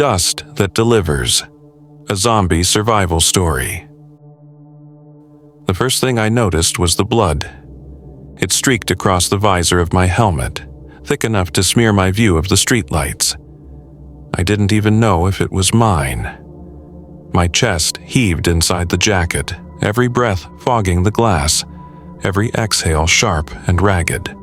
Dust That Delivers, a zombie survival story. The first thing I noticed was the blood. It streaked across the visor of my helmet, thick enough to smear my view of the streetlights. I didn't even know if it was mine. My chest heaved inside the jacket, every breath fogging the glass, every exhale sharp and ragged.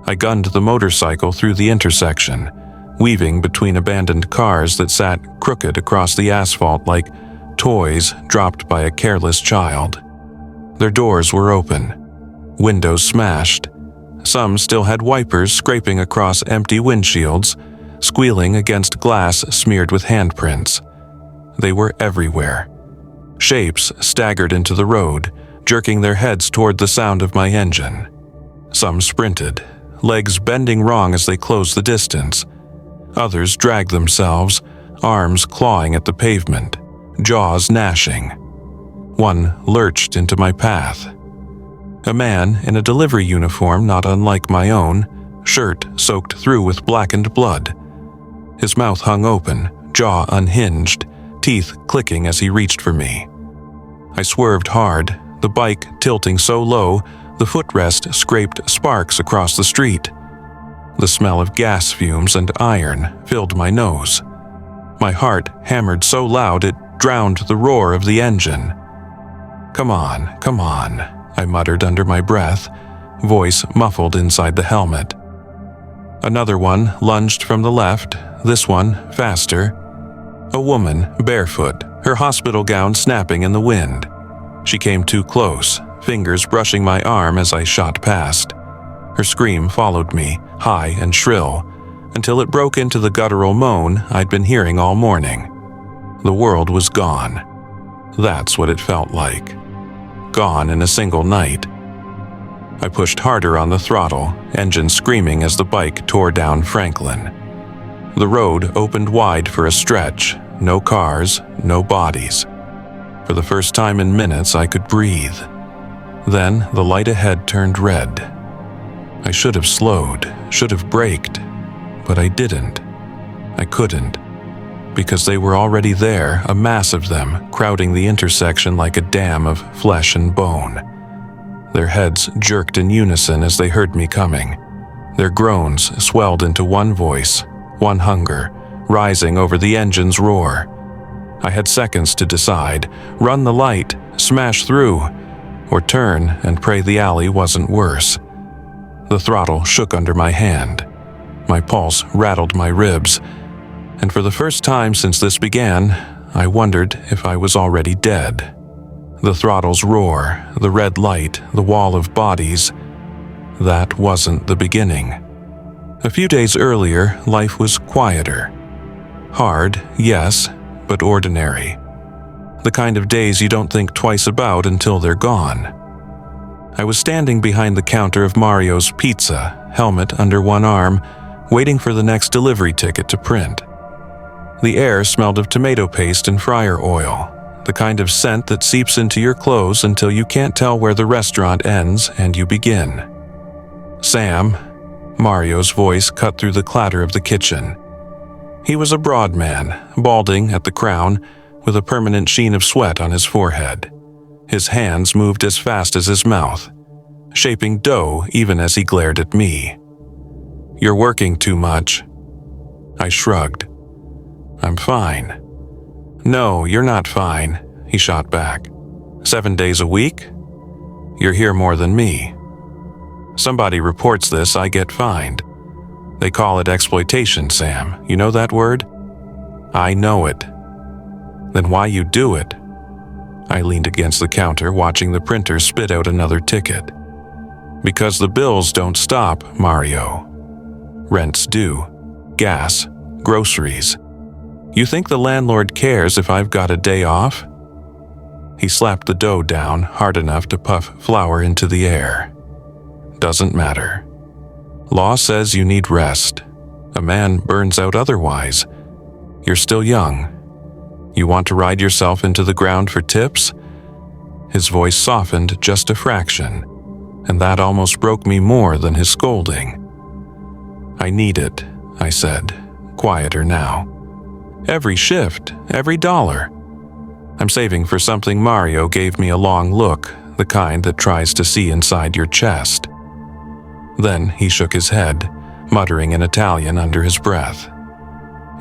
I gunned the motorcycle through the intersection, weaving between abandoned cars that sat crooked across the asphalt like toys dropped by a careless child. Their doors were open, windows smashed. Some still had wipers scraping across empty windshields, squealing against glass smeared with handprints. They were everywhere. Shapes staggered into the road, jerking their heads toward the sound of my engine. Some sprinted, legs bending wrong as they closed the distance. Others dragged themselves, arms clawing at the pavement, jaws gnashing. One lurched into my path. A man in a delivery uniform not unlike my own, shirt soaked through with blackened blood. His mouth hung open, jaw unhinged, teeth clicking as he reached for me. I swerved hard, the bike tilting so low the footrest scraped sparks across the street. The smell of gas fumes and iron filled my nose. My heart hammered so loud it drowned the roar of the engine. Come on, I muttered under my breath, voice muffled inside the helmet. Another one lunged from the left, this one faster. A woman, barefoot, her hospital gown snapping in the wind. She came too close, fingers brushing my arm as I shot past. Her scream followed me, high and shrill, until it broke into the guttural moan I'd been hearing all morning. The world was gone. That's what it felt like. Gone in a single night. I pushed harder on the throttle, engine screaming as the bike tore down Franklin. The road opened wide for a stretch, no cars, no bodies. For the first time in minutes, I could breathe. Then the light ahead turned red. I should have slowed, should have braked, but I didn't. I couldn't, because they were already there, a mass of them, crowding the intersection like a dam of flesh and bone. Their heads jerked in unison as they heard me coming. Their groans swelled into one voice, one hunger, rising over the engine's roar. I had seconds to decide, run the light, smash through, or turn and pray the alley wasn't worse. The throttle shook under my hand. My pulse rattled my ribs, and for the first time since this began, I wondered if I was already dead. The throttle's roar, the red light, the wall of bodies, that wasn't the beginning. A few days earlier, life was quieter. Hard, yes, but ordinary. The kind of days you don't think twice about until they're gone. I was standing behind the counter of Mario's Pizza, helmet under one arm, waiting for the next delivery ticket to print. The air smelled of tomato paste and fryer oil, the kind of scent that seeps into your clothes until you can't tell where the restaurant ends and you begin. Sam, Mario's voice cut through the clatter of the kitchen. He was a broad man, balding at the crown, with a permanent sheen of sweat on his forehead. His hands moved as fast as his mouth, shaping dough even as he glared at me. "You're working too much." I shrugged. "I'm fine." "No, you're not fine," he shot back. 7 days a week? You're here more than me. Somebody reports this, I get fined. They call it exploitation, Sam. You know that word? I know it. Then why you do it? I leaned against the counter, watching the printer spit out another ticket. Because the bills don't stop, Mario. Rent's due, gas, groceries. You think the landlord cares if I've got a day off? He slapped the dough down hard enough to puff flour into the air. Doesn't matter. Law says you need rest. A man burns out otherwise. You're still young. You want to ride yourself into the ground for tips? His voice softened just a fraction, and that almost broke me more than his scolding. I need it, I said, quieter now. Every shift, every dollar. I'm saving for something. Mario gave me a long look, the kind that tries to see inside your chest. Then he shook his head, muttering in Italian under his breath.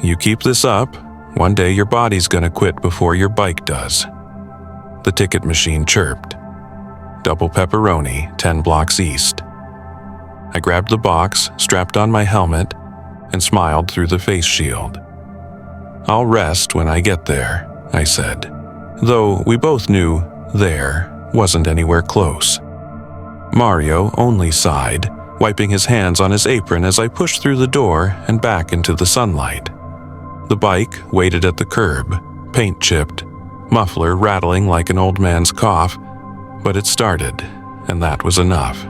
You keep this up, one day your body's gonna quit before your bike does. The ticket machine chirped. Double pepperoni, 10 blocks east. I grabbed the box, strapped on my helmet, and smiled through the face shield. I'll rest when I get there, I said, though we both knew there wasn't anywhere close. Mario only sighed, wiping his hands on his apron as I pushed through the door and back into the sunlight. The bike waited at the curb, paint chipped, muffler rattling like an old man's cough, but it started, and that was enough.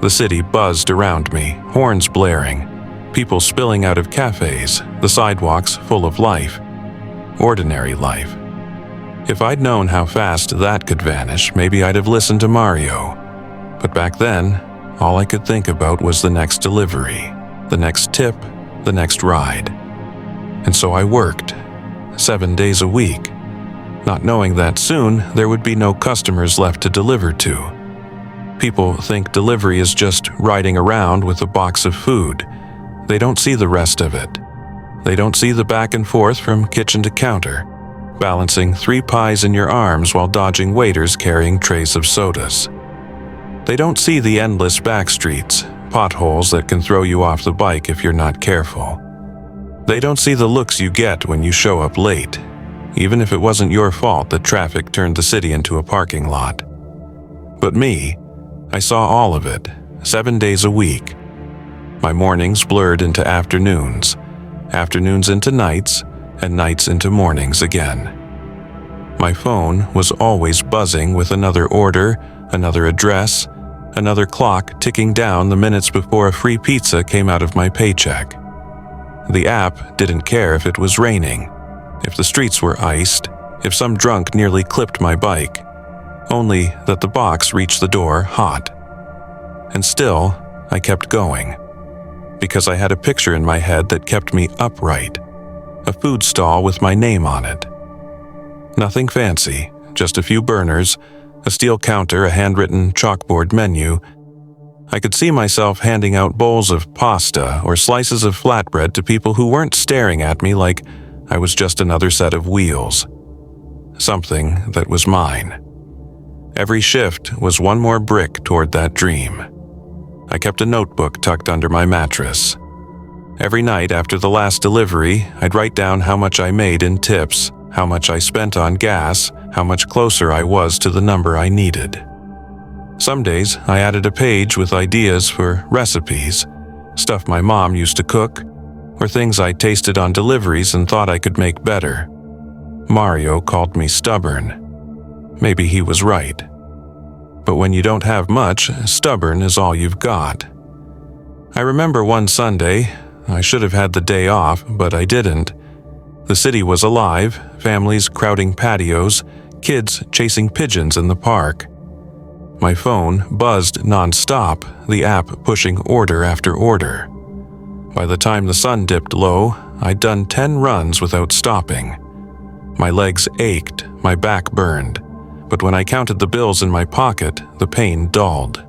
The city buzzed around me, horns blaring, people spilling out of cafes, the sidewalks full of life. Ordinary life. If I'd known how fast that could vanish, maybe I'd have listened to Mario. But back then, all I could think about was the next delivery, the next tip, the next ride. And so I worked, 7 days a week, not knowing that soon there would be no customers left to deliver to. People think delivery is just riding around with a box of food. They don't see the rest of it. They don't see the back and forth from kitchen to counter, balancing 3 pies in your arms while dodging waiters carrying trays of sodas. They don't see the endless back streets, potholes that can throw you off the bike if you're not careful. They don't see the looks you get when you show up late, even if it wasn't your fault that traffic turned the city into a parking lot. But me, I saw all of it, 7 days a week. My mornings blurred into afternoons, afternoons into nights, and nights into mornings again. My phone was always buzzing with another order, another address, another clock ticking down the minutes before a free pizza came out of my paycheck. The app didn't care if it was raining, if the streets were iced, if some drunk nearly clipped my bike, only that the box reached the door hot. And still, I kept going, because I had a picture in my head that kept me upright, a food stall with my name on it. Nothing fancy, just a few burners, a steel counter, a handwritten chalkboard menu. I could see myself handing out bowls of pasta or slices of flatbread to people who weren't staring at me like I was just another set of wheels. Something that was mine. Every shift was one more brick toward that dream. I kept a notebook tucked under my mattress. Every night after the last delivery, I'd write down how much I made in tips, how much I spent on gas, how much closer I was to the number I needed. Some days, I added a page with ideas for recipes, stuff my mom used to cook, or things I tasted on deliveries and thought I could make better. Mario called me stubborn. Maybe he was right. But when you don't have much, stubborn is all you've got. I remember one Sunday, I should have had the day off, but I didn't. The city was alive, families crowding patios, kids chasing pigeons in the park. My phone buzzed non-stop, the app pushing order after order. By the time the sun dipped low, I'd done 10 runs without stopping. My legs ached, my back burned, but when I counted the bills in my pocket, the pain dulled.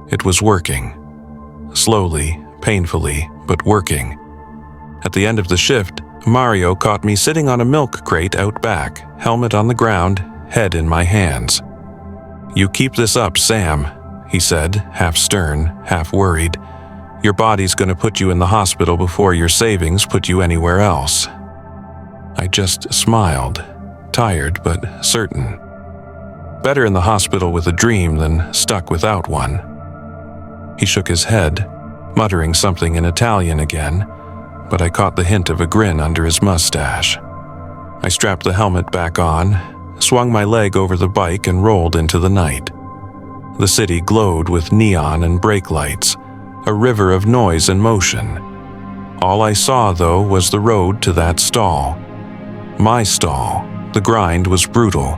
It was working. Slowly, painfully, but working. At the end of the shift, Mario caught me sitting on a milk crate out back, helmet on the ground, head in my hands. "You keep this up, Sam," he said, half stern, half worried. "Your body's gonna put you in the hospital before your savings put you anywhere else." I just smiled, tired but certain. Better in the hospital with a dream than stuck without one. He shook his head, muttering something in Italian again, but I caught the hint of a grin under his mustache. I strapped the helmet back on, swung my leg over the bike and rolled into the night. The city glowed with neon and brake lights, a river of noise and motion. All I saw, though, was the road to that stall. My stall. The grind was brutal,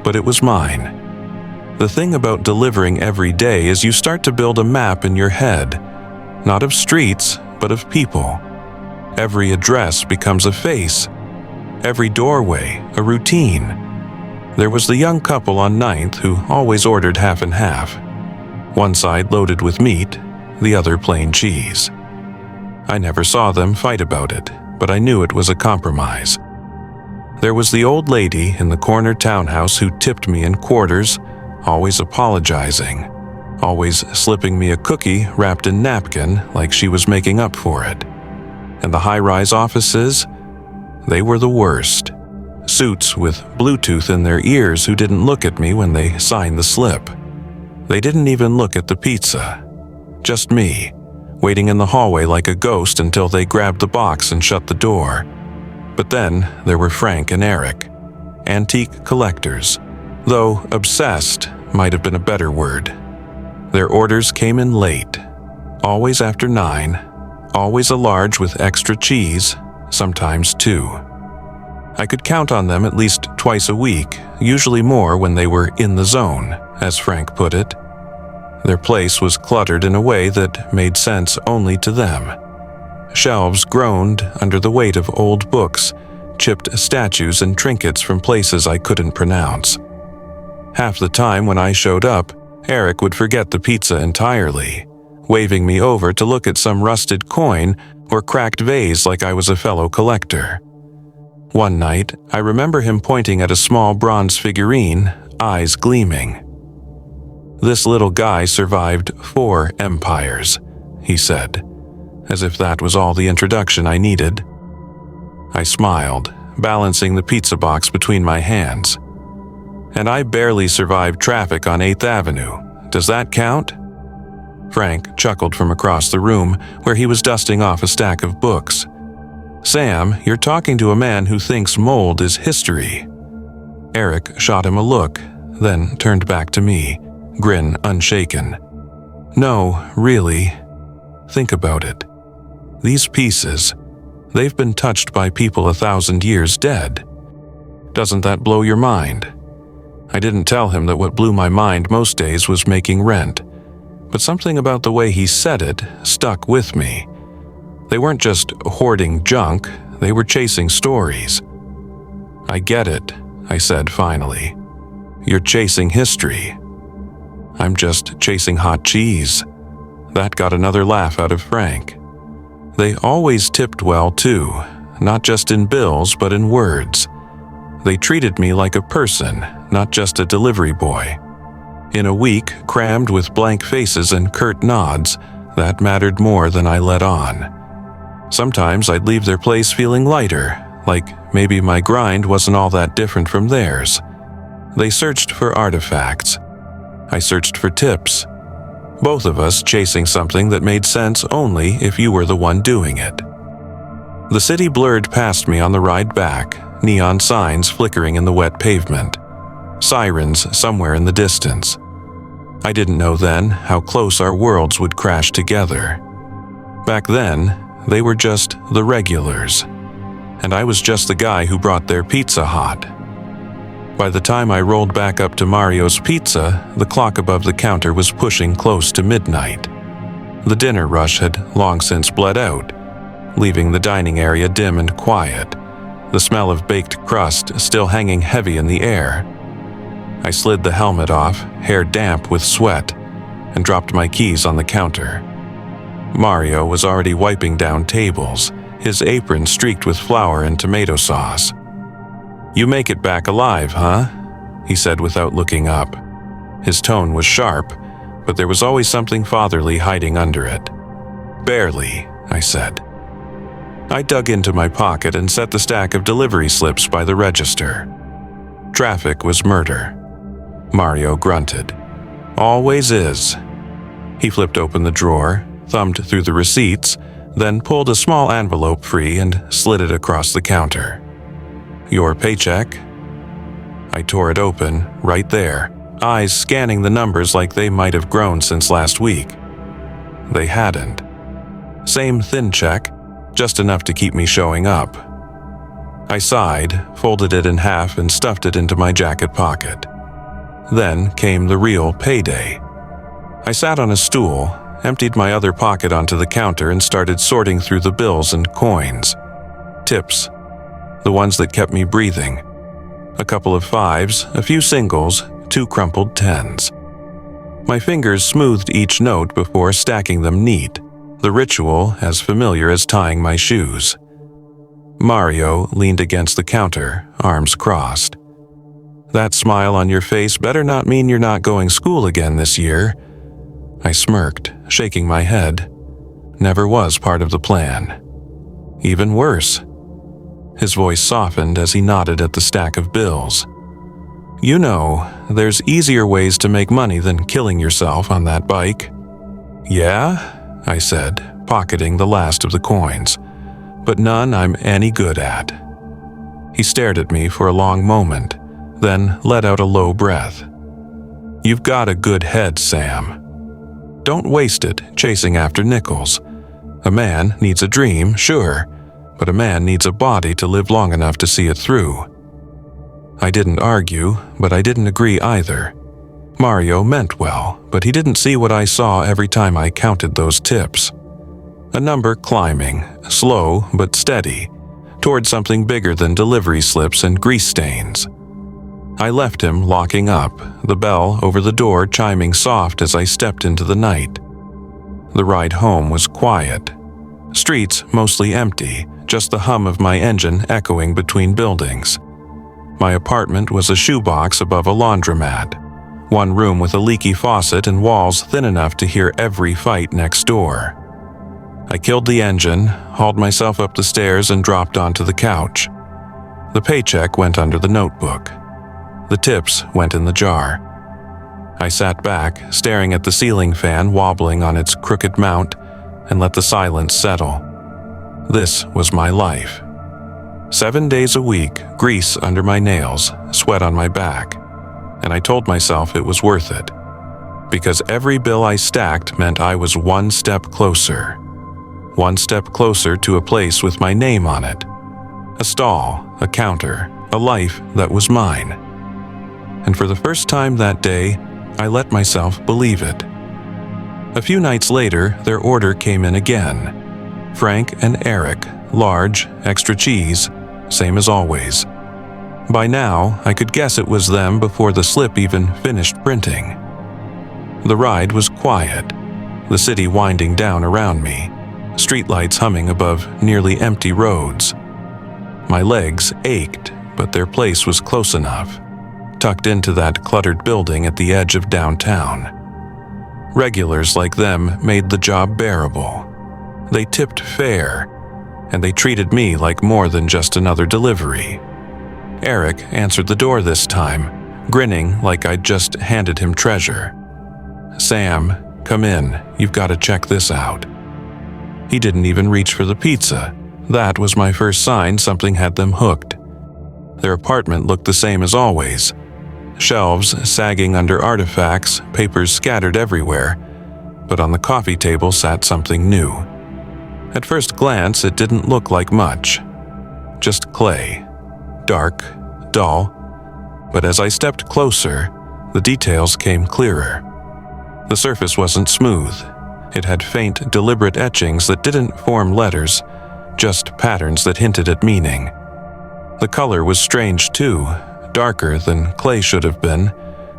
but it was mine. The thing about delivering every day is you start to build a map in your head, not of streets, but of people. Every address becomes a face. Every doorway, a routine. There was the young couple on 9th who always ordered half and half. One side loaded with meat, the other plain cheese. I never saw them fight about it, but I knew it was a compromise. There was the old lady in the corner townhouse who tipped me in quarters, always apologizing, always slipping me a cookie wrapped in napkin like she was making up for it. And the high-rise offices, they were the worst. Suits with Bluetooth in their ears who didn't look at me when they signed the slip. They didn't even look at the pizza. Just me, waiting in the hallway like a ghost until they grabbed the box and shut the door. But then there were Frank and Eric, antique collectors, though obsessed might have been a better word. Their orders came in late, always after 9, always a large with extra cheese, sometimes 2. I could count on them at least twice a week, usually more when they were in the zone, as Frank put it. Their place was cluttered in a way that made sense only to them. Shelves groaned under the weight of old books, chipped statues and trinkets from places I couldn't pronounce. Half the time when I showed up, Eric would forget the pizza entirely, waving me over to look at some rusted coin or cracked vase like I was a fellow collector. One night, I remember him pointing at a small bronze figurine, eyes gleaming. "This little guy survived 4 empires," he said, as if that was all the introduction I needed. I smiled, balancing the pizza box between my hands. "And I barely survived traffic on 8th Avenue. Does that count?" Frank chuckled from across the room, where he was dusting off a stack of books. "Sam, you're talking to a man who thinks mold is history." Eric shot him a look, then turned back to me, grin unshaken. "No, really. Think about it. These pieces, they've been touched by people 1,000 years dead. Doesn't that blow your mind?" I didn't tell him that what blew my mind most days was making rent, but something about the way he said it stuck with me. They weren't just hoarding junk, they were chasing stories. "I get it," I said finally. "You're chasing history." "I'm just chasing hot cheese." That got another laugh out of Frank. They always tipped well too, not just in bills but in words. They treated me like a person, not just a delivery boy. In a week crammed with blank faces and curt nods, that mattered more than I let on. Sometimes I'd leave their place feeling lighter, like maybe my grind wasn't all that different from theirs. They searched for artifacts. I searched for tips. Both of us chasing something that made sense only if you were the one doing it. The city blurred past me on the ride back, neon signs flickering in the wet pavement, sirens somewhere in the distance. I didn't know then how close our worlds would crash together. Back then, they were just the regulars, and I was just the guy who brought their pizza hot. By the time I rolled back up to Mario's Pizza, the clock above the counter was pushing close to midnight. The dinner rush had long since bled out, leaving the dining area dim and quiet, the smell of baked crust still hanging heavy in the air. I slid the helmet off, hair damp with sweat, and dropped my keys on the counter. Mario was already wiping down tables, his apron streaked with flour and tomato sauce. "You make it back alive, huh?" he said without looking up. His tone was sharp, but there was always something fatherly hiding under it. "Barely," I said. I dug into my pocket and set the stack of delivery slips by the register. Traffic was murder. Mario grunted. "Always is." He flipped open the drawer, thumbed through the receipts, then pulled a small envelope free and slid it across the counter. "Your paycheck?" I tore it open, right there, eyes scanning the numbers like they might have grown since last week. They hadn't. Same thin check, just enough to keep me showing up. I sighed, folded it in half and stuffed it into my jacket pocket. Then came the real payday. I sat on a stool, emptied my other pocket onto the counter and started sorting through the bills and coins. Tips, the ones that kept me breathing. A couple of fives, a few singles, 2 crumpled tens. My fingers smoothed each note before stacking them neat, the ritual as familiar as tying my shoes. Mario leaned against the counter, arms crossed. That smile on your face better not mean you're not going school again this year. I smirked, shaking my head. Never was part of the plan. Even worse. His voice softened as he nodded at the stack of bills. You know, there's easier ways to make money than killing yourself on that bike. Yeah, I said, pocketing the last of the coins, but none I'm any good at. He stared at me for a long moment, then let out a low breath. You've got a good head, Sam. Don't waste it chasing after nickels. A man needs a dream, sure, but a man needs a body to live long enough to see it through. I didn't argue, but I didn't agree either. Mario meant well, but he didn't see what I saw every time I counted those tips. A number climbing, slow but steady, toward something bigger than delivery slips and grease stains. I left him locking up, the bell over the door chiming soft as I stepped into the night. The ride home was quiet. Streets mostly empty, just the hum of my engine echoing between buildings. My apartment was a shoebox above a laundromat, one room with a leaky faucet and walls thin enough to hear every fight next door. I killed the engine, hauled myself up the stairs and dropped onto the couch. The paycheck went under the notebook. The tips went in the jar. I sat back, staring at the ceiling fan wobbling on its crooked mount, and let the silence settle. This was my life. 7 days a week, grease under my nails, sweat on my back, and I told myself it was worth it. Because every bill I stacked meant I was one step closer. One step closer to a place with my name on it. A stall, a counter, a life that was mine. And for the first time that day, I let myself believe it. A few nights later, their order came in again. Frank and Eric, large, extra cheese, same as always. By now, I could guess it was them before the slip even finished printing. The ride was quiet, the city winding down around me, streetlights humming above nearly empty roads. My legs ached, but their place was close enough, tucked into that cluttered building at the edge of downtown. Regulars like them made the job bearable. They tipped fair, and they treated me like more than just another delivery. Eric answered the door this time, grinning like I'd just handed him treasure. Sam, come in, you've got to check this out. He didn't even reach for the pizza. That was my first sign something had them hooked. Their apartment looked the same as always. Shelves sagging under artifacts, papers scattered everywhere, but on the coffee table sat something new. At first glance, it didn't look like much. Just clay. Dark, dull, but as I stepped closer, the details came clearer. The surface wasn't smooth. It had faint, deliberate etchings that didn't form letters, just patterns that hinted at meaning. The color was strange too, darker than clay should have been,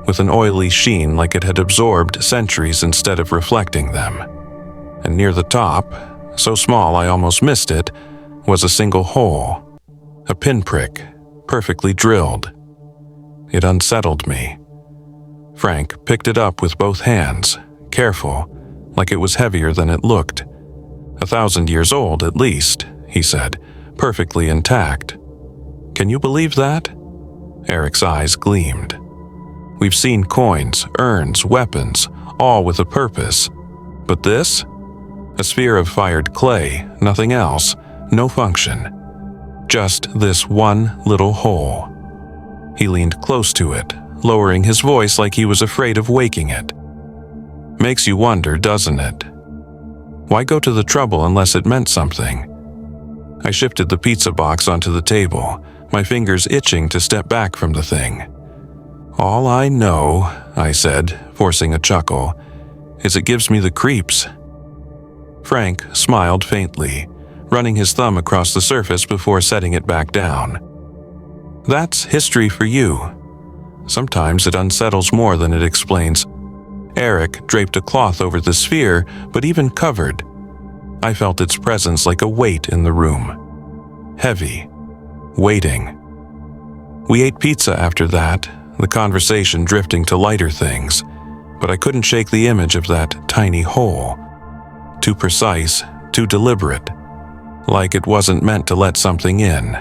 with an oily sheen like it had absorbed centuries instead of reflecting them. And near the top, so small I almost missed it, was a single hole, a pinprick, perfectly drilled. It unsettled me. Frank picked it up with both hands, careful, like it was heavier than it looked. 1,000 years old at least, he said, perfectly intact. Can you believe that? Eric's eyes gleamed. We've seen coins, urns, weapons, all with a purpose. But this? A sphere of fired clay, nothing else, no function. Just this one little hole. He leaned close to it, lowering his voice like he was afraid of waking it. Makes you wonder, doesn't it? Why go to the trouble unless it meant something? I shifted the pizza box onto the table, my fingers itching to step back from the thing. All I know, I said, forcing a chuckle, is it gives me the creeps." Frank smiled faintly, running his thumb across the surface before setting it back down. "That's history for you. Sometimes it unsettles more than it explains." Eric draped a cloth over the sphere, but even covered, I felt its presence like a weight in the room. Heavy. Waiting. We ate pizza after that, the conversation drifting to lighter things, but I couldn't shake the image of that tiny hole. Too precise, too deliberate, like it wasn't meant to let something in,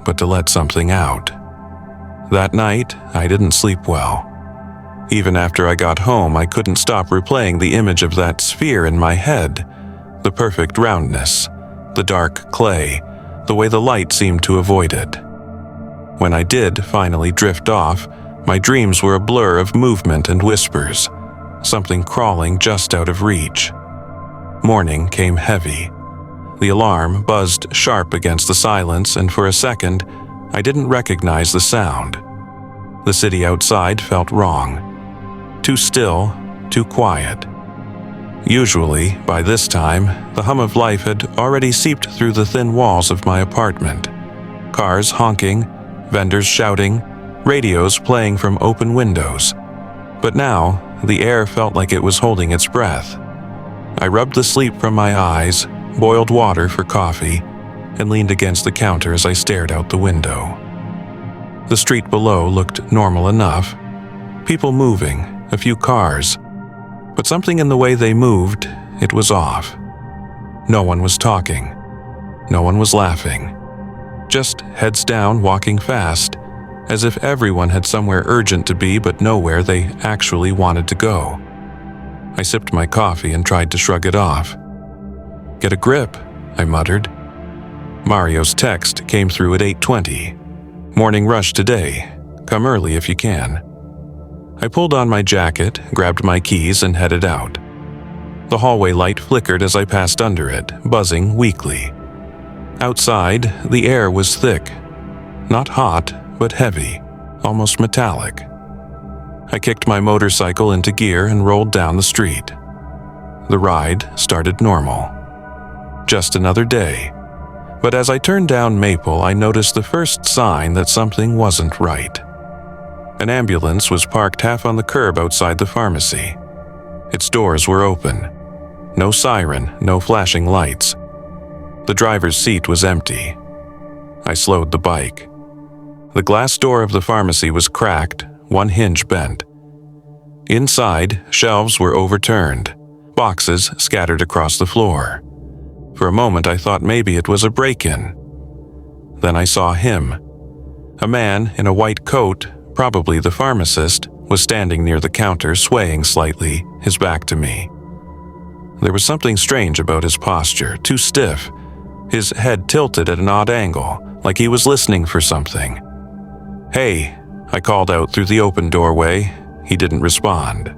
but to let something out. That night, I didn't sleep well. Even after I got home, I couldn't stop replaying the image of that sphere in my head, the perfect roundness, the dark clay, the way the light seemed to avoid it. When I did finally drift off, my dreams were a blur of movement and whispers, something crawling just out of reach. Morning came heavy. The alarm buzzed sharp against the silence, and for a second, I didn't recognize the sound. The city outside felt wrong. Too still, too quiet. Usually, by this time, the hum of life had already seeped through the thin walls of my apartment. Cars honking, vendors shouting, radios playing from open windows. But now, the air felt like it was holding its breath. I rubbed the sleep from my eyes, boiled water for coffee, and leaned against the counter as I stared out the window. The street below looked normal enough. People moving, a few cars. But something in the way they moved, it was off. No one was talking. No one was laughing. Just heads down, walking fast, as if everyone had somewhere urgent to be but nowhere they actually wanted to go. I sipped my coffee and tried to shrug it off. "Get a grip," I muttered. Mario's text came through at 8:20. "Morning rush today. Come early if you can." I pulled on my jacket, grabbed my keys, and headed out. The hallway light flickered as I passed under it, buzzing weakly. Outside, the air was thick. Not hot, but heavy, almost metallic. I kicked my motorcycle into gear and rolled down the street. The ride started normal. Just another day. But as I turned down Maple, I noticed the first sign that something wasn't right. An ambulance was parked half on the curb outside the pharmacy. Its doors were open. No siren, no flashing lights. The driver's seat was empty. I slowed the bike. The glass door of the pharmacy was cracked, one hinge bent. Inside, shelves were overturned, boxes scattered across the floor. For a moment I thought maybe it was a break-in. Then I saw him. A man in a white coat, probably the pharmacist, was standing near the counter, swaying slightly, his back to me. There was something strange about his posture, too stiff, his head tilted at an odd angle, like he was listening for something. "Hey," I called out through the open doorway. He didn't respond.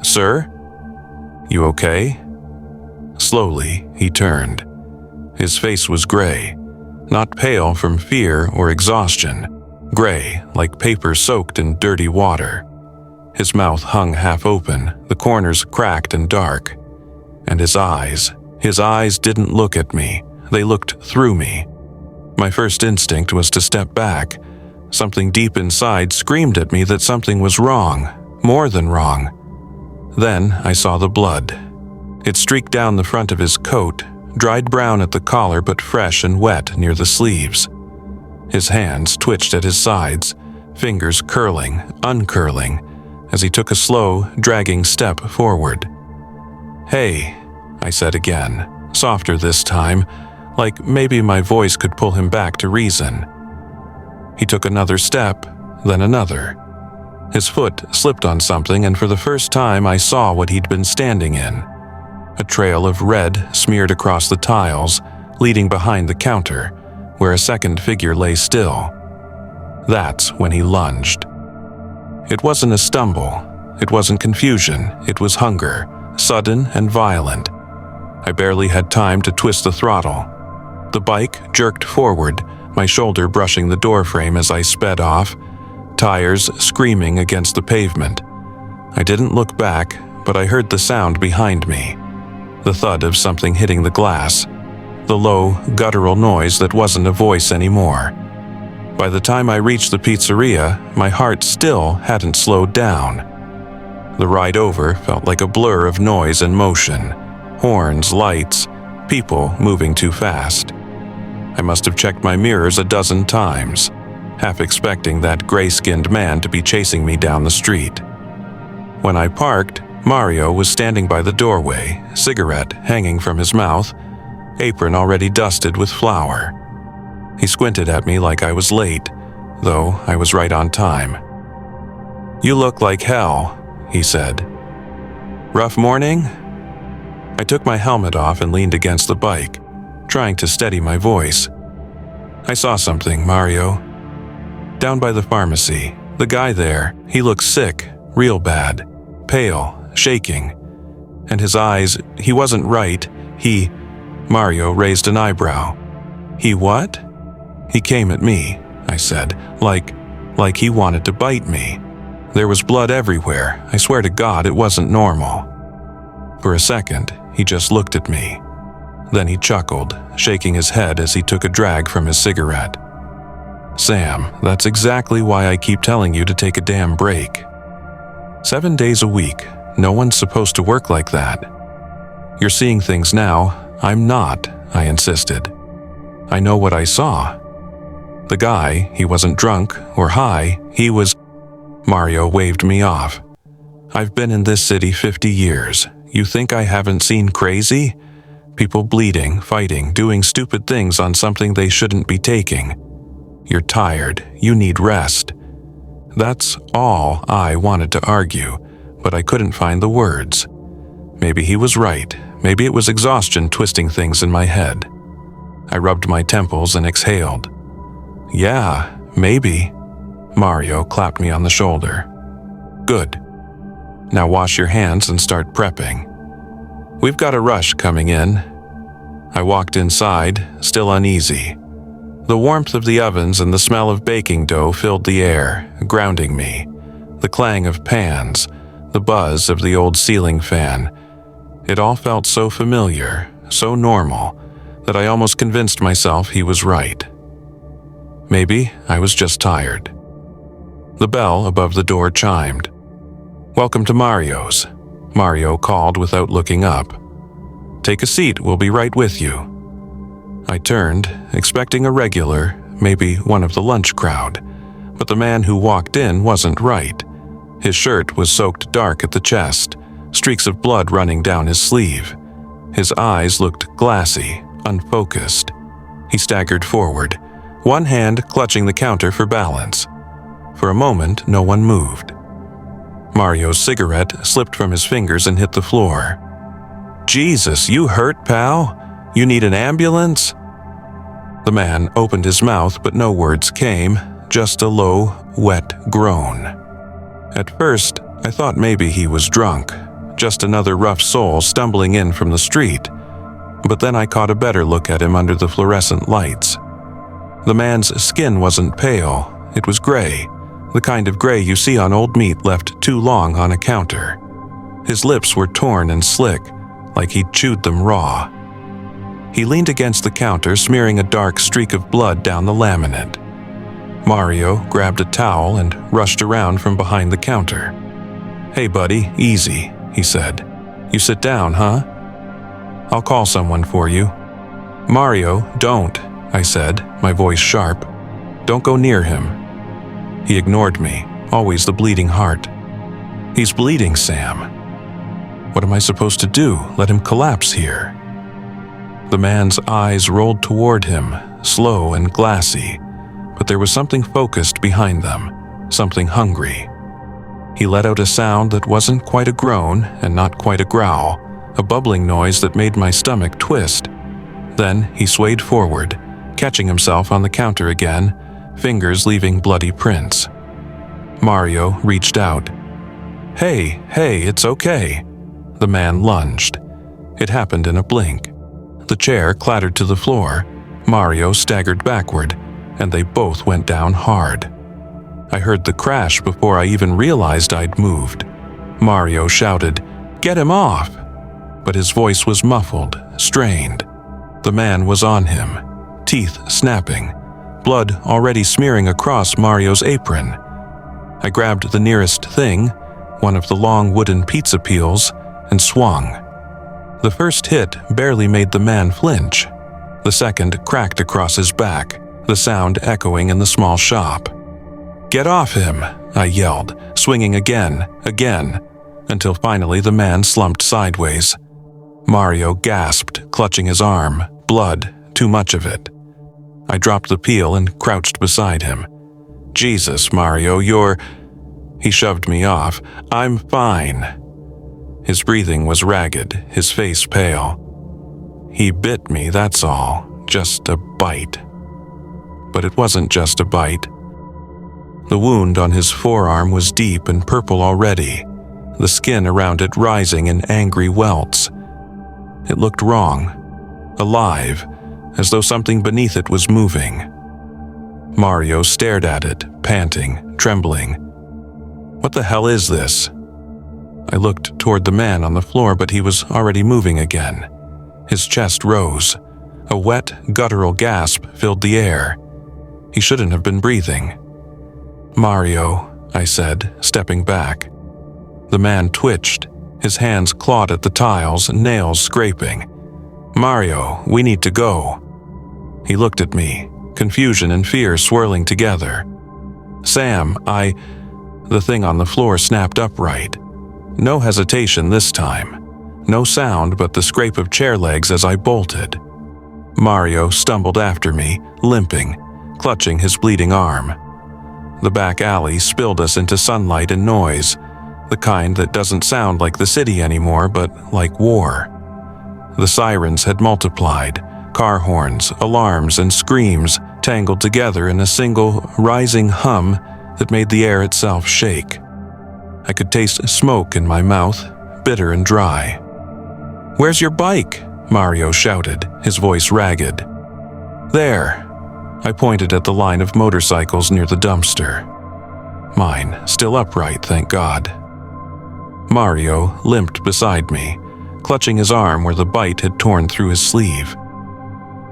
"Sir? You okay?" Slowly, he turned. His face was gray, not pale from fear or exhaustion, gray like paper soaked in dirty water. His mouth hung half open, the corners cracked and dark. And his eyes didn't look at me, they looked through me. My first instinct was to step back. Something deep inside screamed at me that something was wrong, more than wrong. Then I saw the blood. It streaked down the front of his coat, dried brown at the collar but fresh and wet near the sleeves. His hands twitched at his sides, fingers curling, uncurling, as he took a slow, dragging step forward. "Hey," I said again, softer this time, like maybe my voice could pull him back to reason. He took another step, then another. His foot slipped on something, and for the first time I saw what he'd been standing in. A trail of red smeared across the tiles, leading behind the counter, where a second figure lay still. That's when he lunged. It wasn't a stumble. It wasn't confusion. It was hunger, sudden and violent. I barely had time to twist the throttle. The bike jerked forward, my shoulder brushing the doorframe as I sped off, tires screaming against the pavement. I didn't look back, but I heard the sound behind me. The thud of something hitting the glass. The low, guttural noise that wasn't a voice anymore. By the time I reached the pizzeria, my heart still hadn't slowed down. The ride over felt like a blur of noise and motion. Horns, lights, people moving too fast. I must have checked my mirrors a dozen times, half expecting that gray-skinned man to be chasing me down the street. When I parked, Mario was standing by the doorway, cigarette hanging from his mouth, apron already dusted with flour. He squinted at me like I was late, though I was right on time. "You look like hell," he said. "Rough morning?" I took my helmet off and leaned against the bike, trying to steady my voice. "I saw something, Mario. Down by the pharmacy, the guy there, he looked sick, real bad, pale, shaking. And his eyes, he wasn't right, Mario raised an eyebrow. "He what?" "He came at me," I said, like he wanted to bite me. There was blood everywhere. I swear to God it wasn't normal." For a second, he just looked at me. Then he chuckled, shaking his head as he took a drag from his cigarette. "Sam, that's exactly why I keep telling you to take a damn break. 7 days a week, no one's supposed to work like that. You're seeing things now, I'm not," I insisted. "I know what I saw. The guy, he wasn't drunk or high, he was—" Mario waved me off. "I've been in this city 50 years. You think I haven't seen crazy? People bleeding, fighting, doing stupid things on something they shouldn't be taking. You're tired, you need rest." That's all I wanted to argue, but I couldn't find the words. Maybe he was right. Maybe it was exhaustion twisting things in my head. I rubbed my temples and exhaled. "Yeah, maybe." Mario clapped me on the shoulder. "Good. Now wash your hands and start prepping. We've got a rush coming in." I walked inside, still uneasy. The warmth of the ovens and the smell of baking dough filled the air, grounding me. The clang of pans, the buzz of the old ceiling fan. It all felt so familiar, so normal, that I almost convinced myself he was right. Maybe I was just tired. The bell above the door chimed. "Welcome to Mario's," Mario called without looking up. "Take a seat, we'll be right with you." I turned, expecting a regular, maybe one of the lunch crowd, but the man who walked in wasn't right. His shirt was soaked dark at the chest, streaks of blood running down his sleeve. His eyes looked glassy, unfocused. He staggered forward, one hand clutching the counter for balance. For a moment, no one moved. Mario's cigarette slipped from his fingers and hit the floor. "Jesus, you hurt, pal? You need an ambulance?" The man opened his mouth, but no words came, just a low, wet groan. At first, I thought maybe he was drunk, just another rough soul stumbling in from the street. But then I caught a better look at him under the fluorescent lights. The man's skin wasn't pale, it was gray, the kind of gray you see on old meat left too long on a counter. His lips were torn and slick, like he'd chewed them raw. He leaned against the counter, smearing a dark streak of blood down the laminate. Mario grabbed a towel and rushed around from behind the counter. "Hey buddy, easy," he said. "You sit down, huh? I'll call someone for you." "Mario, don't," I said, my voice sharp. "Don't go near him." He ignored me, always the bleeding heart. "He's bleeding, Sam." "What am I supposed to do? Let him collapse here?" The man's eyes rolled toward him, slow and glassy, but there was something focused behind them, something hungry. He let out a sound that wasn't quite a groan and not quite a growl, a bubbling noise that made my stomach twist. Then he swayed forward, catching himself on the counter again, fingers leaving bloody prints. Mario reached out. Hey, it's okay." The man lunged. It happened in a blink. The chair clattered to the floor, Mario staggered backward, and they both went down hard. I heard the crash before I even realized I'd moved. Mario shouted, Get him off! But his voice was muffled, strained. The man was on him, teeth snapping, blood already smearing across Mario's apron. I grabbed the nearest thing, one of the long wooden pizza peels, and swung. The first hit barely made the man flinch. The second cracked across his back, the sound echoing in the small shop. "Get off him!" I yelled, swinging again, until finally the man slumped sideways. Mario gasped, clutching his arm. Blood, too much of it. I dropped the peel and crouched beside him. "Jesus, Mario, you're—" He shoved me off. "I'm fine." His breathing was ragged, his face pale. He bit me, that's all. Just a bite. But it wasn't just a bite. The wound on his forearm was deep and purple already, the skin around it rising in angry welts. It looked wrong, alive, as though something beneath it was moving. Mario stared at it, panting, trembling. "What the hell is this?" I looked toward the man on the floor, but he was already moving again. His chest rose. A wet, guttural gasp filled the air. He shouldn't have been breathing. "Mario," I said, stepping back. The man twitched. His hands clawed at the tiles, nails scraping. "Mario, we need to go." He looked at me, confusion and fear swirling together. "Sam, The thing on the floor snapped upright. No hesitation this time. No sound but the scrape of chair legs as I bolted. Mario stumbled after me, limping, clutching his bleeding arm. The back alley spilled us into sunlight and noise, the kind that doesn't sound like the city anymore, but like war. The sirens had multiplied, car horns, alarms, and screams tangled together in a single, rising hum that made the air itself shake. I could taste smoke in my mouth, bitter and dry. "Where's your bike?" Mario shouted, his voice ragged. "There." I pointed at the line of motorcycles near the dumpster. Mine, still upright, thank God. Mario limped beside me, clutching his arm where the bite had torn through his sleeve.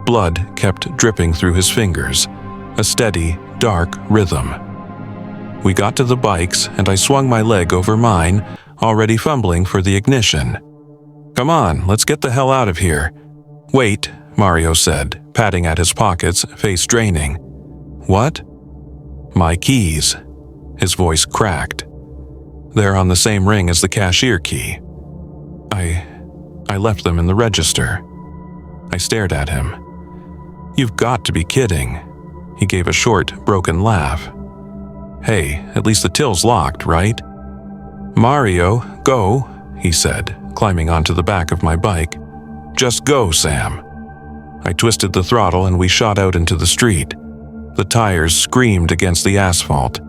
Blood kept dripping through his fingers, a steady, dark rhythm. We got to the bikes, and I swung my leg over mine, already fumbling for the ignition. "Come on, let's get the hell out of here." "Wait," Mario said, patting at his pockets, face draining. "What?" "My keys." His voice cracked. "They're on the same ring as the cashier key. I left them in the register." I stared at him. "You've got to be kidding." He gave a short, broken laugh. "Hey, at least the till's locked, right?" "Mario, go," he said, climbing onto the back of my bike. "Just go, Sam." I twisted the throttle and we shot out into the street. The tires screamed against the asphalt,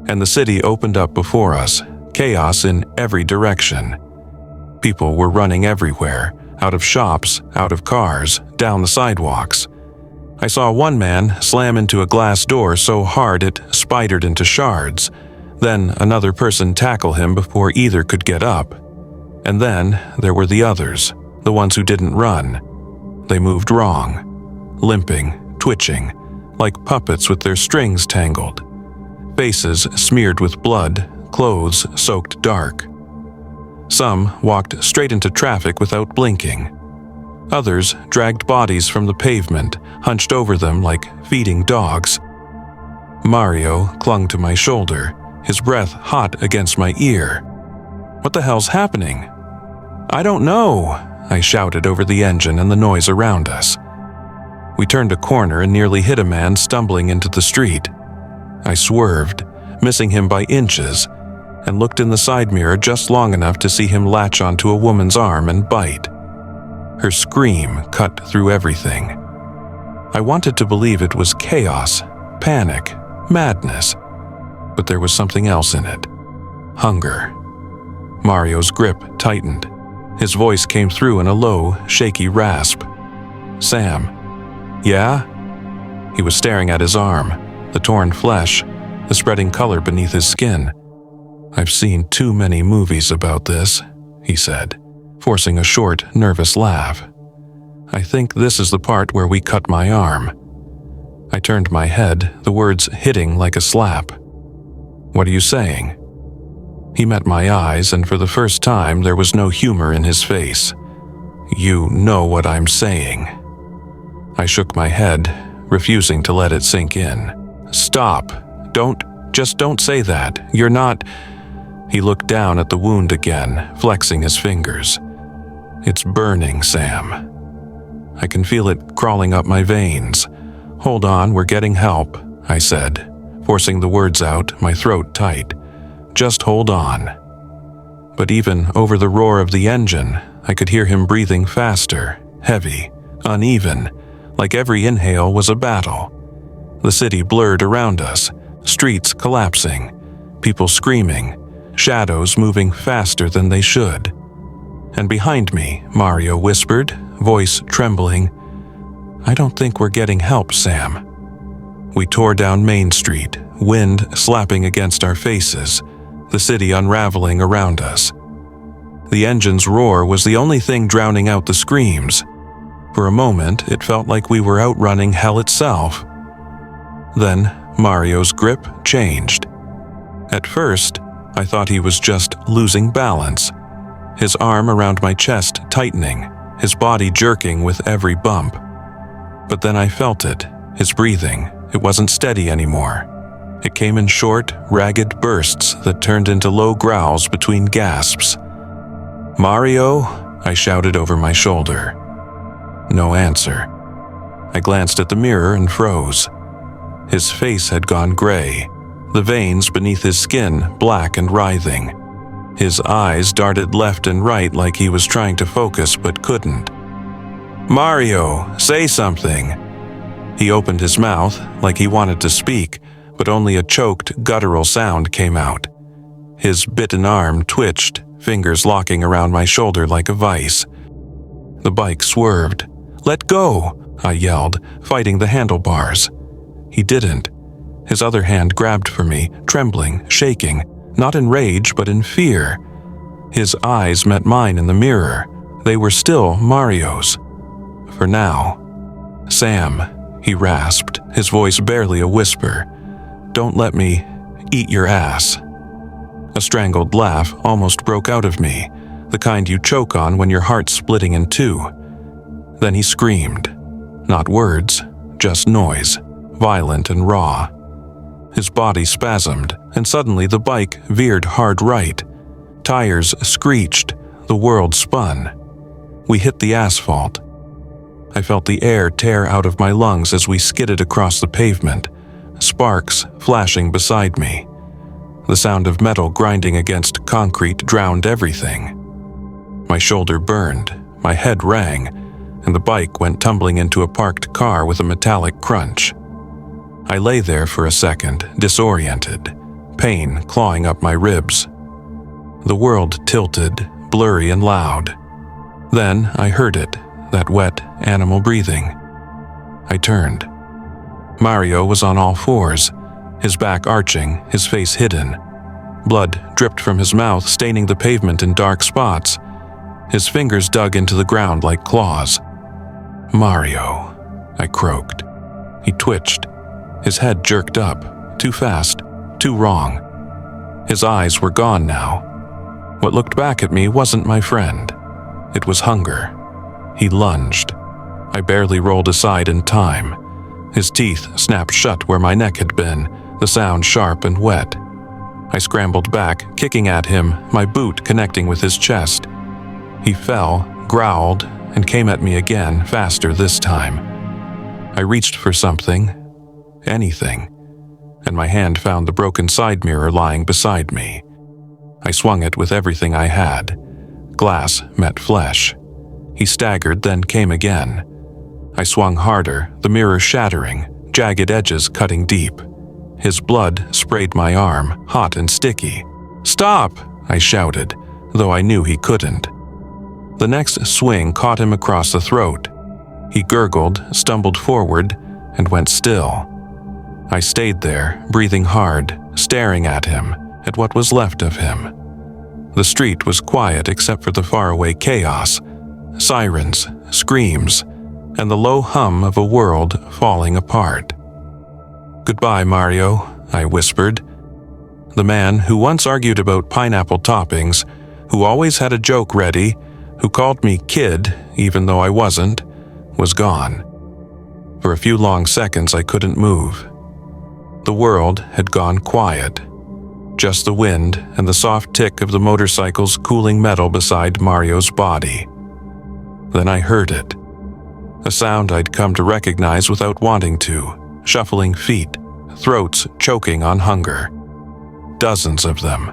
and the city opened up before us, chaos in every direction. People were running everywhere, out of shops, out of cars, down the sidewalks. I saw one man slam into a glass door so hard it spidered into shards, then another person tackle him before either could get up. And then there were the others, the ones who didn't run. They moved wrong, limping, twitching, like puppets with their strings tangled. Faces smeared with blood, clothes soaked dark. Some walked straight into traffic without blinking. Others dragged bodies from the pavement, hunched over them like feeding dogs. Mario clung to my shoulder, his breath hot against my ear. "What the hell's happening?" "I don't know," I shouted over the engine and the noise around us. We turned a corner and nearly hit a man stumbling into the street. I swerved, missing him by inches, and looked in the side mirror just long enough to see him latch onto a woman's arm and bite. Her scream cut through everything. I wanted to believe it was chaos, panic, madness, but there was something else in it. Hunger. Mario's grip tightened. His voice came through in a low, shaky rasp. "Sam." "Yeah?" He was staring at his arm, the torn flesh, the spreading color beneath his skin. "I've seen too many movies about this," he said, forcing a short, nervous laugh. "I think this is the part where we cut my arm." I turned my head, the words hitting like a slap. "What are you saying?" He met my eyes, and for the first time there was no humor in his face. "You know what I'm saying." I shook my head, refusing to let it sink in. "Stop. Just don't say that. You're not—" He looked down at the wound again, flexing his fingers. "It's burning, Sam. I can feel it crawling up my veins. Hold on, we're getting help," I said, forcing the words out, my throat tight. "Just hold on." But even over the roar of the engine, I could hear him breathing faster, heavy, uneven, like every inhale was a battle. The city blurred around us, streets collapsing, people screaming, shadows moving faster than they should. And behind me, Mario whispered, voice trembling, "I don't think we're getting help, Sam." We tore down Main Street, wind slapping against our faces, the city unraveling around us. The engine's roar was the only thing drowning out the screams. For a moment, it felt like we were outrunning hell itself. Then, Mario's grip changed. At first, I thought he was just losing balance, his arm around my chest tightening, his body jerking with every bump. But then I felt it, his breathing. It wasn't steady anymore. It came in short, ragged bursts that turned into low growls between gasps. "Mario?" I shouted over my shoulder. No answer. I glanced at the mirror and froze. His face had gone gray, the veins beneath his skin black and writhing. His eyes darted left and right like he was trying to focus but couldn't. "Mario, say something!" He opened his mouth like he wanted to speak, but only a choked, guttural sound came out. His bitten arm twitched, fingers locking around my shoulder like a vice. The bike swerved. "Let go!" I yelled, fighting the handlebars. He didn't. His other hand grabbed for me, trembling, shaking, not in rage but in fear. His eyes met mine in the mirror. They were still Mario's. For now. "Sam," he rasped, his voice barely a whisper. "Don't let me eat your ass." A strangled laugh almost broke out of me, the kind you choke on when your heart's splitting in two. Then he screamed. Not words, just noise, violent and raw. His body spasmed, and suddenly the bike veered hard right. Tires screeched, the world spun. We hit the asphalt. I felt the air tear out of my lungs as we skidded across the pavement, sparks flashing beside me. The sound of metal grinding against concrete drowned everything. My shoulder burned, my head rang, and the bike went tumbling into a parked car with a metallic crunch. I lay there for a second, disoriented, pain clawing up my ribs. The world tilted, blurry and loud. Then I heard it, that wet, animal breathing. I turned. Mario was on all fours, his back arching, his face hidden. Blood dripped from his mouth, staining the pavement in dark spots. His fingers dug into the ground like claws. "Mario," I croaked. He twitched. His head jerked up, too fast, too wrong. His eyes were gone now. What looked back at me wasn't my friend. It was hunger. He lunged. I barely rolled aside in time. His teeth snapped shut where my neck had been, the sound sharp and wet. I scrambled back, kicking at him, my boot connecting with his chest. He fell, growled, and came at me again, faster this time. I reached for something, anything, and my hand found the broken side mirror lying beside me. I swung it with everything I had. Glass met flesh. He staggered, then came again. I swung harder, the mirror shattering, jagged edges cutting deep. His blood sprayed my arm, hot and sticky. "Stop!" I shouted, though I knew he couldn't. The next swing caught him across the throat. He gurgled, stumbled forward, and went still. I stayed there, breathing hard, staring at him, at what was left of him. The street was quiet except for the faraway chaos, sirens, screams, and the low hum of a world falling apart. "Goodbye, Mario," I whispered. The man who once argued about pineapple toppings, who always had a joke ready, who called me kid even though I wasn't, was gone. For a few long seconds I couldn't move. The world had gone quiet. Just the wind and the soft tick of the motorcycle's cooling metal beside Mario's body. Then I heard it. A sound I'd come to recognize without wanting to. Shuffling feet, throats choking on hunger. Dozens of them.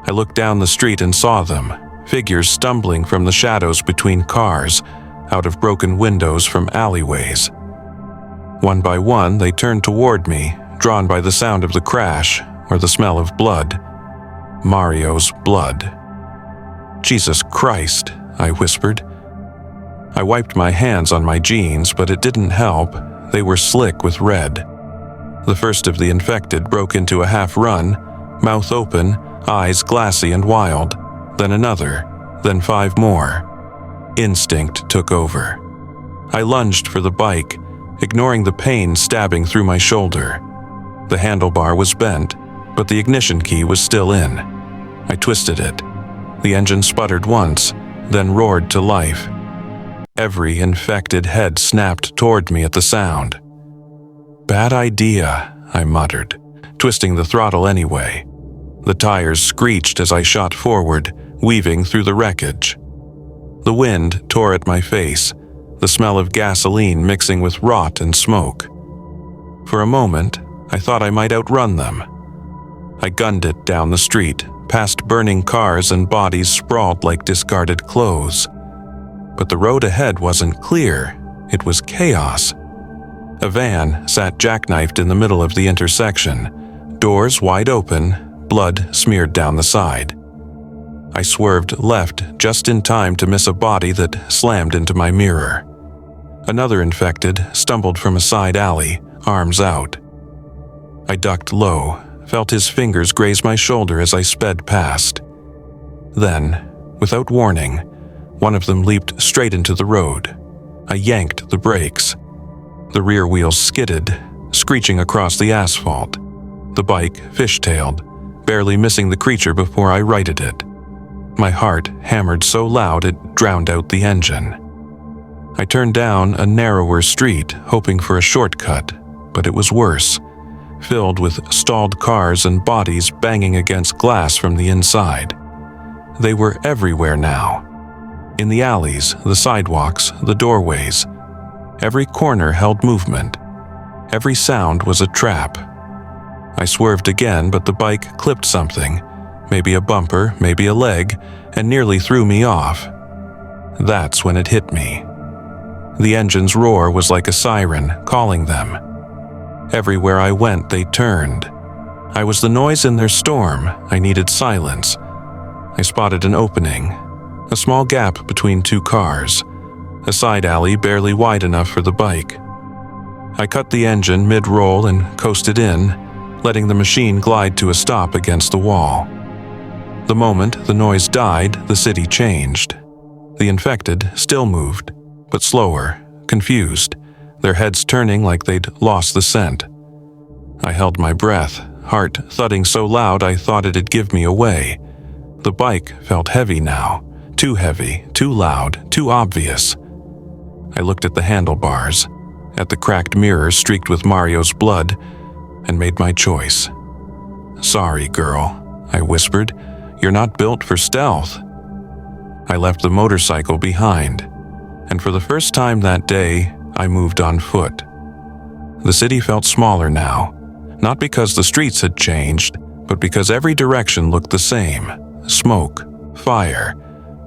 I looked down the street and saw them, figures stumbling from the shadows between cars, out of broken windows from alleyways. One by one, they turned toward me, drawn by the sound of the crash or the smell of blood. Mario's blood. "Jesus Christ," I whispered. I wiped my hands on my jeans, but it didn't help. They were slick with red. The first of the infected broke into a half-run, mouth open, eyes glassy and wild. Then another, then 5 more. Instinct took over. I lunged for the bike, ignoring the pain stabbing through my shoulder. The handlebar was bent, but the ignition key was still in. I twisted it. The engine sputtered once, then roared to life. Every infected head snapped toward me at the sound. "Bad idea," I muttered, twisting the throttle anyway. The tires screeched as I shot forward, weaving through the wreckage. The wind tore at my face, the smell of gasoline mixing with rot and smoke. For a moment, I thought I might outrun them. I gunned it down the street, past burning cars and bodies sprawled like discarded clothes. But the road ahead wasn't clear, it was chaos. A van sat jackknifed in the middle of the intersection, doors wide open, blood smeared down the side. I swerved left just in time to miss a body that slammed into my mirror. Another infected stumbled from a side alley, arms out. I ducked low, felt his fingers graze my shoulder as I sped past. Then, without warning, one of them leaped straight into the road. I yanked the brakes. The rear wheels skidded, screeching across the asphalt. The bike fishtailed, barely missing the creature before I righted it. My heart hammered so loud it drowned out the engine. I turned down a narrower street, hoping for a shortcut, but it was worse, filled with stalled cars and bodies banging against glass from the inside. They were everywhere now. In the alleys, the sidewalks, the doorways. Every corner held movement. Every sound was a trap. I swerved again, but the bike clipped something, maybe a bumper, maybe a leg, and nearly threw me off. That's when it hit me. The engine's roar was like a siren, calling them. Everywhere I went, they turned. I was the noise in their storm. I needed silence. I spotted an opening, a small gap between 2 cars, a side alley barely wide enough for the bike. I cut the engine mid-roll and coasted in, letting the machine glide to a stop against the wall. The moment the noise died, the city changed. The infected still moved, but slower, confused, their heads turning like they'd lost the scent. I held my breath, heart thudding so loud I thought it'd give me away. The bike felt heavy now, too heavy, too loud, too obvious. I looked at the handlebars, at the cracked mirror streaked with Mario's blood, and made my choice. "Sorry, girl," I whispered. "You're not built for stealth." I left the motorcycle behind, and for the first time that day, I moved on foot. The city felt smaller now, not because the streets had changed, but because every direction looked the same. Smoke, fire,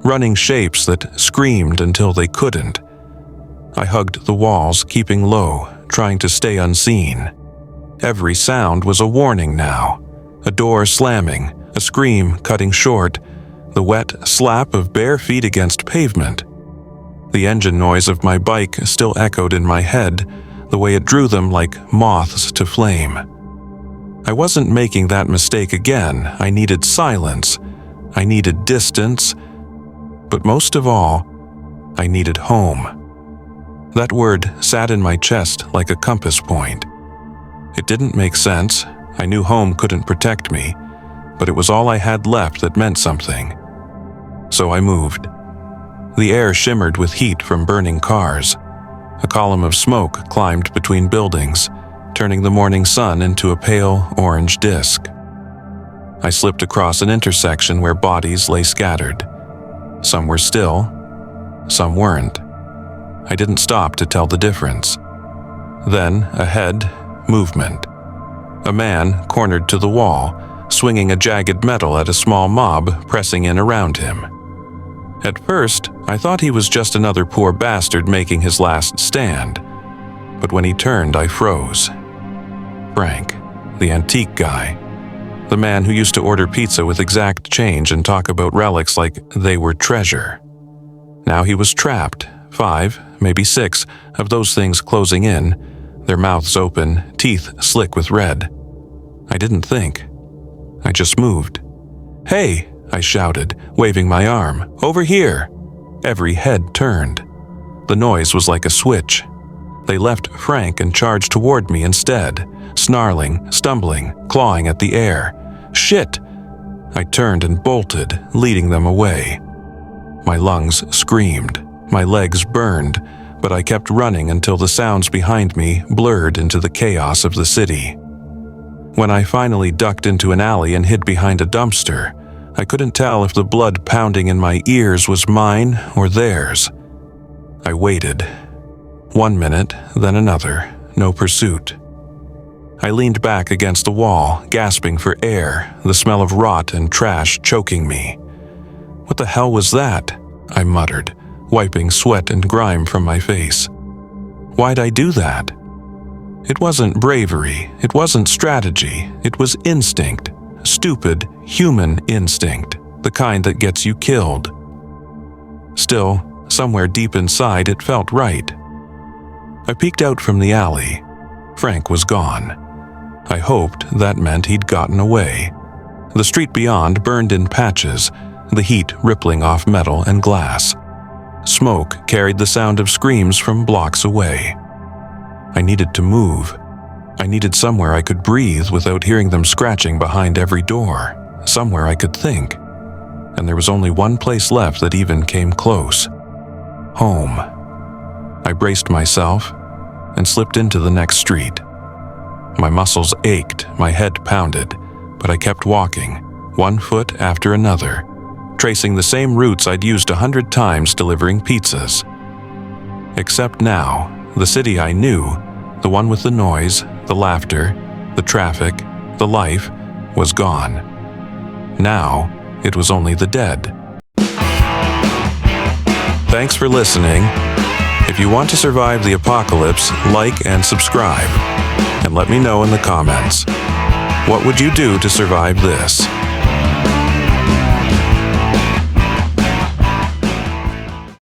running shapes that screamed until they couldn't. I hugged the walls, keeping low, trying to stay unseen. Every sound was a warning now. A door slamming, a scream cutting short, the wet slap of bare feet against pavement. The engine noise of my bike still echoed in my head, the way it drew them like moths to flame. I wasn't making that mistake again. I needed silence, I needed distance, but most of all, I needed home. That word sat in my chest like a compass point. It didn't make sense. I knew home couldn't protect me, but it was all I had left that meant something. So I moved. The air shimmered with heat from burning cars. A column of smoke climbed between buildings, turning the morning sun into a pale orange disk. I slipped across an intersection where bodies lay scattered. Some were still, some weren't. I didn't stop to tell the difference. Then, ahead, movement. A man cornered to the wall, swinging a jagged metal at a small mob pressing in around him. At first, I thought he was just another poor bastard making his last stand. But when he turned, I froze. Frank, the antique guy. The man who used to order pizza with exact change and talk about relics like they were treasure. Now he was trapped, 5, maybe 6, of those things closing in, their mouths open, teeth slick with red. I didn't think. I just moved. "Hey!" I shouted, waving my arm. "Over here!" Every head turned. The noise was like a switch. They left Frank and charged toward me instead, snarling, stumbling, clawing at the air. "Shit!" I turned and bolted, leading them away. My lungs screamed, my legs burned, but I kept running until the sounds behind me blurred into the chaos of the city. When I finally ducked into an alley and hid behind a dumpster, I couldn't tell if the blood pounding in my ears was mine or theirs. I waited. 1 minute, then another, no pursuit. I leaned back against the wall, gasping for air, the smell of rot and trash choking me. "What the hell was that?" I muttered, wiping sweat and grime from my face. Why'd I do that? It wasn't bravery, it wasn't strategy, it was instinct. Stupid, human instinct, the kind that gets you killed. Still, somewhere deep inside it felt right. I peeked out from the alley. Frank was gone. I hoped that meant he'd gotten away. The street beyond burned in patches, the heat rippling off metal and glass. Smoke carried the sound of screams from blocks away. I needed to move. I needed somewhere I could breathe without hearing them scratching behind every door, somewhere I could think. And there was only one place left that even came close. Home. I braced myself and slipped into the next street. My muscles ached, my head pounded, but I kept walking, one foot after another, tracing the same routes I'd used 100 times delivering pizzas. Except now, the city I knew, the one with the noise, the laughter, the traffic, the life, was gone. Now, it was only the dead. Thanks for listening. If you want to survive the apocalypse, like and subscribe. And let me know in the comments. What would you do to survive this?